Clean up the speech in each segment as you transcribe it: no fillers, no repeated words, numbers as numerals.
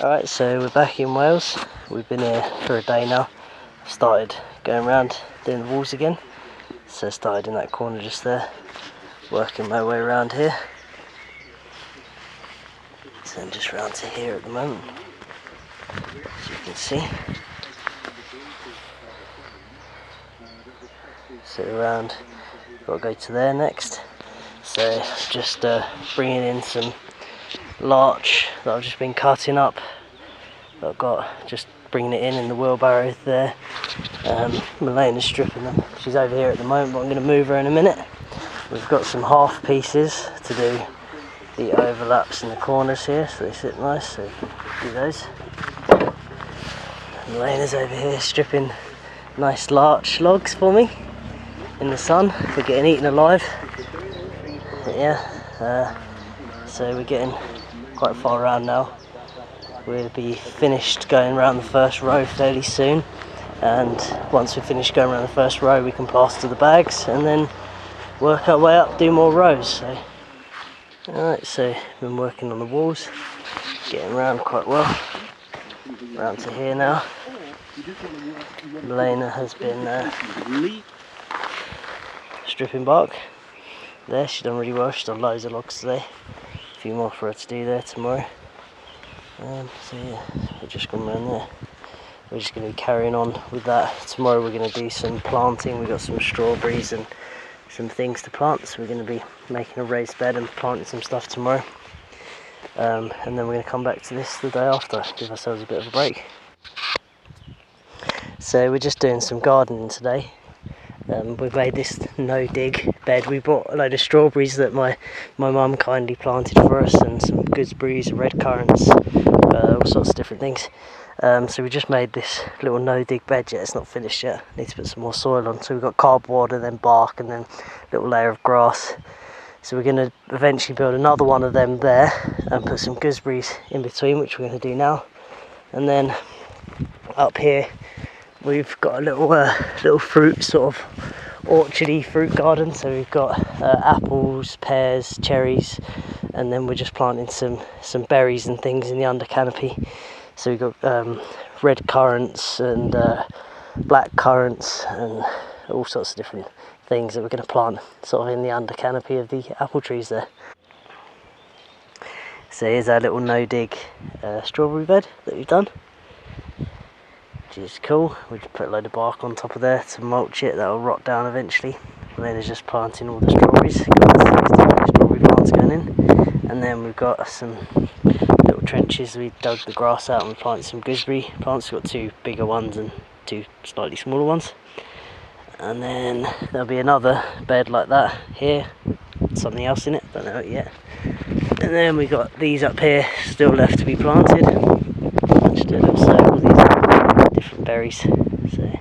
Alright, so we're back in Wales. We've been here for a day now. Started going around doing the walls again. So I started in that corner just there, working my way around here. So I'm just round to here at the moment, as you can see. So around, got to go to there next. So just bringing in some larch that I've just been cutting up. I've got just bringing it in the wheelbarrow there. Melaine is stripping them. She's over here at the moment, but I'm going to move her in a minute. We've got some half pieces to do the overlaps in the corners here, so they sit nice. So do those. Melaine is over here stripping nice larch logs for me in the sun. We're getting eaten alive. But yeah, so we're getting quite far around now. We'll be finished going around the first row fairly soon, and once we finish going around the first row we can plaster the bags and then work our way up, do more rows. So alright, so been working on the walls, getting around quite well. Around to here now. Melena has been stripping bark there. She's done really well. She's done loads of logs today. A few more for her to do there tomorrow. So yeah, we're just going around there. We're just going to be carrying on with that. Tomorrow we're going to do some planting. We've got some strawberries and some things to plant, so we're going to be making a raised bed and planting some stuff tomorrow. And then we're going to come back to this the day after, give ourselves a bit of a break. So we're just doing some gardening today. We've made this no-dig bed. We bought a load of strawberries that my mum kindly planted for us, and some gooseberries, red currants, all sorts of different things. So we just made this little no-dig bed yet. It's not finished yet. Need to put some more soil on. So we've got cardboard and then bark and then a little layer of grass. So we're going to eventually build another one of them there and put some gooseberries in between, which we're going to do now. And then up here we've got a little fruit, sort of orchardy fruit garden. So we've got apples, pears, cherries, and then we're just planting some berries and things in the under canopy. So we've got red currants and black currants and all sorts of different things that we're going to plant sort of in the under canopy of the apple trees there. So here's our little no-dig strawberry bed that we've done, which is cool. We just put a load of bark on top of there to mulch it. That'll rot down eventually. And then it's just planting all the strawberries. Got strawberry plants going in. And then we've got some little trenches. We dug the grass out and we planted some gooseberry plants. We've got two bigger ones and two slightly smaller ones. And then there'll be another bed like that here, something else in it, don't know it yet. And then we've got these up here still left to be planted. Just do a little circle, these are different berries. So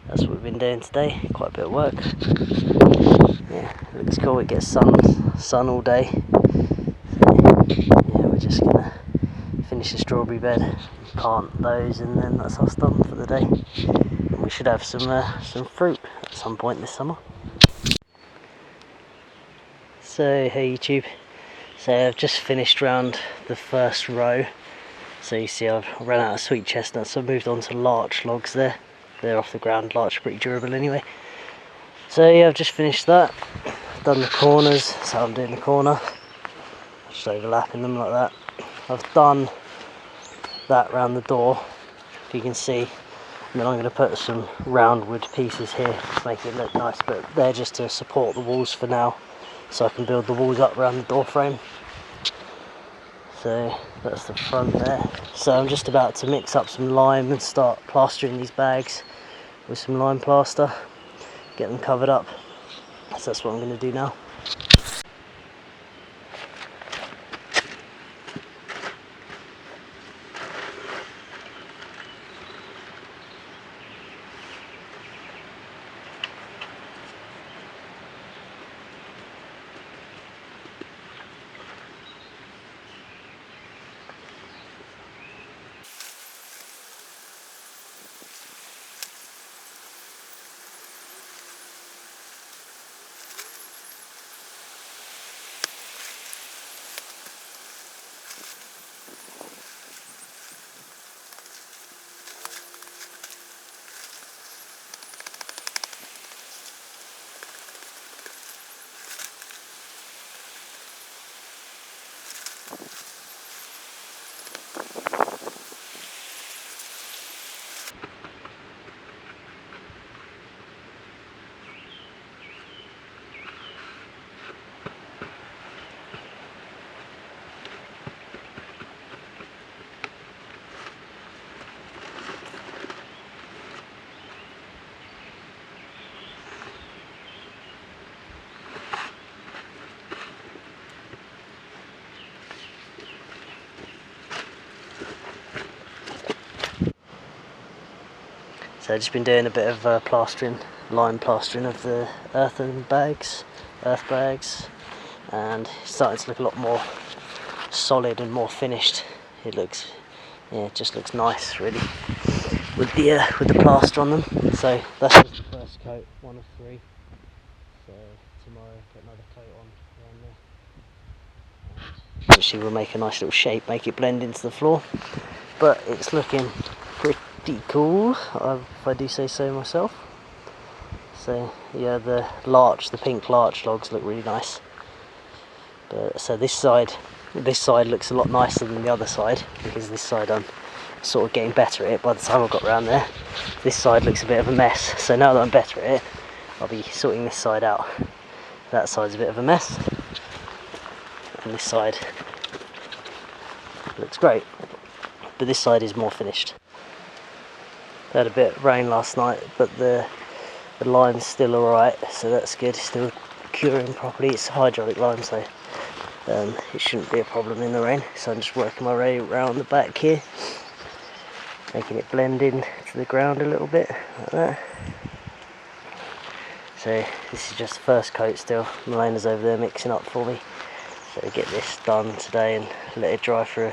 that's what we've been doing today, quite a bit of work. Yeah, it looks cool, it gets sun all day. So yeah, we're just gonna finish the strawberry bed, plant those, and then that's us done for the day. We should have some fruit at some point this summer. So hey YouTube, so I've just finished round the first row. So you see I've run out of sweet chestnuts, so I've moved on to larch logs there. They're off the ground, larch are pretty durable anyway. So yeah, I've just finished that. I've done the corners, so I'm doing the corner, just overlapping them like that. I've done that round the door, if you can see. And then I'm going to put some roundwood pieces here to make it look nice, but they're just to support the walls for now, so I can build the walls up around the door frame. So that's the front there. So I'm just about to mix up some lime and start plastering these bags with some lime plaster, get them covered up. So that's what I'm going to do now. So I've just been doing a bit of plastering, lime plastering of the earth bags, and it's starting to look a lot more solid and more finished. It looks, yeah, it just looks nice really with the plaster on them. So that's just the first coat, 1 of 3. So tomorrow put another coat on around there. Actually, we'll make a nice little shape, make it blend into the floor. But it's looking pretty cool, if I do say so myself. So yeah, the pink larch logs look really nice. But so this side looks a lot nicer than the other side, because this side I'm sort of getting better at it by the time I got around there. This side looks a bit of a mess, so now that I'm better at it, I'll be sorting this side out. That side's a bit of a mess, and this side looks great, but this side is more finished. I had a bit of rain last night, but the lime's still alright, so that's good. It's still curing properly. It's hydraulic lime, so it shouldn't be a problem in the rain. So I'm just working my way around the back here, making it blend in to the ground a little bit, like that. So this is just the first coat still. Milena's over there mixing up for me. So get this done today and let it dry for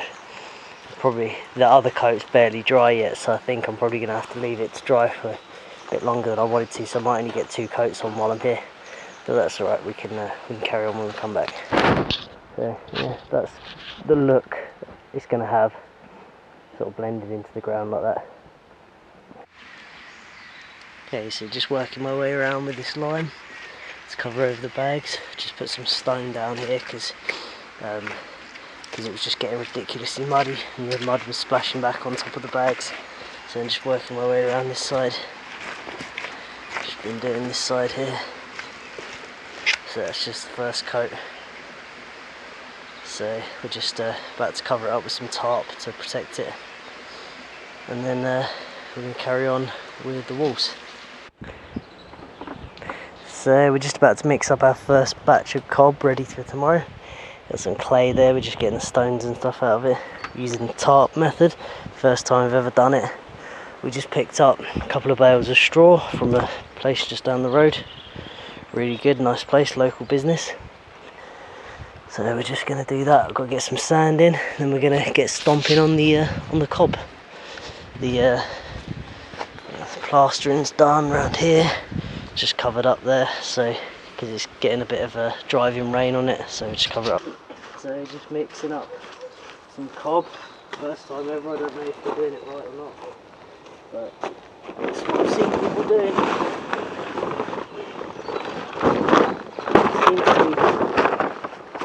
probably, the other coat's barely dry yet, so I think I'm probably going to have to leave it to dry for a bit longer than I wanted to, so I might only get 2 coats on while I'm here. But that's alright, we can carry on when we come back. So yeah, that's the look it's going to have, sort of blended into the ground like that. Okay, so just working my way around with this lime to cover over the bags. Just put some stone down here because it was just getting ridiculously muddy and the mud was splashing back on top of the bags. So I'm just working my way around this side. Just been doing this side here. So that's just the first coat. So we're just about to cover it up with some tarp to protect it, and then we're going to carry on with the walls. So we're just about to mix up our first batch of cob ready for tomorrow. Got some clay there, we're just getting the stones and stuff out of it using the tarp method. First time I've ever done it. We just picked up a couple of bales of straw from a place just down the road. Really good, nice place, local business. So we're just going to do that. I've got to get some sand in, then we're going to get stomping on the cob. The plastering's done around here, just covered up there, so because it's getting a bit of a driving rain on it, so we just cover it up. So just mixing up some cob, first time ever. I don't know if they're doing it right or not, but that's what I've seen people doing. Seems to be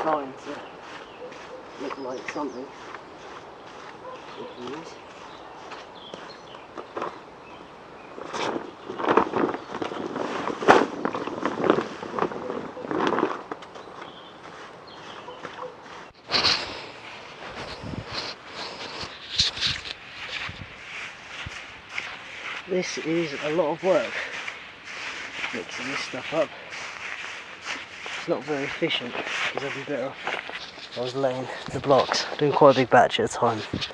trying to look like something we can use. This is a lot of work, mixing this stuff up. It's not very efficient, because I'd be better off if I was laying the blocks, doing quite a big batch at a time. But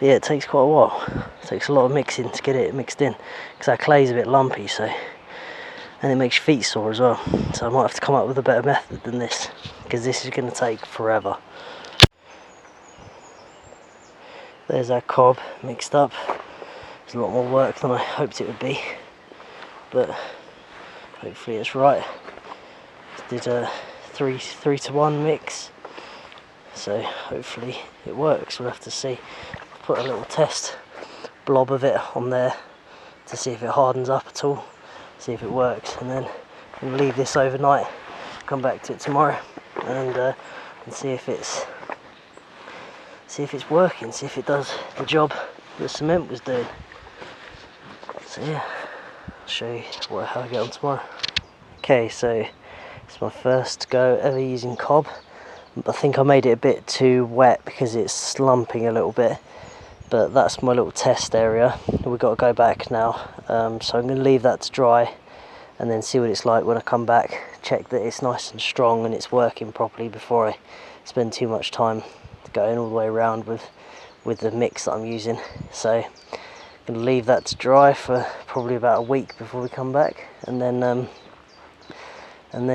yeah, it takes quite a while. It takes a lot of mixing to get it mixed in, because our clay's a bit lumpy, so, and it makes your feet sore as well. So I might have to come up with a better method than this, because this is going to take forever. There's our cob mixed up. It's a lot more work than I hoped it would be, but hopefully it's right. Did a 3-to-1 mix, so hopefully it works. We'll have to see. Put a little test blob of it on there to see if it hardens up at all, see if it works, and then we'll leave this overnight, come back to it tomorrow, and see if it's working, see if it does the job the cement was doing. So yeah, I'll show you how I get on tomorrow. Okay, so it's my first go ever using cob. I think I made it a bit too wet because it's slumping a little bit, but that's my little test area. We've got to go back now, so I'm going to leave that to dry and then see what it's like when I come back, check that it's nice and strong and it's working properly before I spend too much time going all the way around with the mix that I'm using. So Gonna leave that to dry for probably about a week before we come back, and then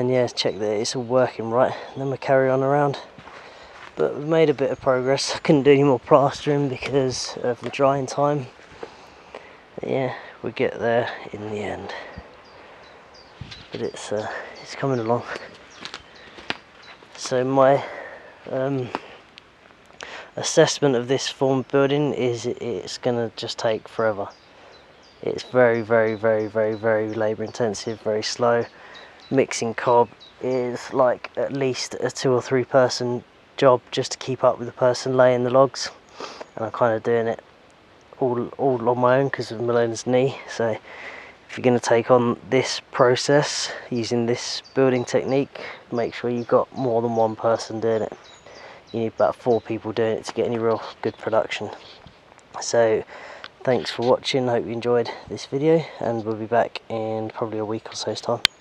yeah, check that it's all working right, and then we'll carry on around. But we've made a bit of progress. I couldn't do any more plastering because of the drying time. But yeah, we'll get there in the end. But it's coming along. So my assessment of this form building is it's gonna just take forever. It's very labour intensive, very slow. Mixing cob is like at least a 2 or 3 person job just to keep up with the person laying the logs, and I'm kind of doing it all on my own because of Milena's knee. So if you're going to take on this process using this building technique, make sure you've got more than one person doing it. You need about 4 people doing it to get any real good production. So thanks for watching, hope you enjoyed this video, and we'll be back in probably a week or so's time.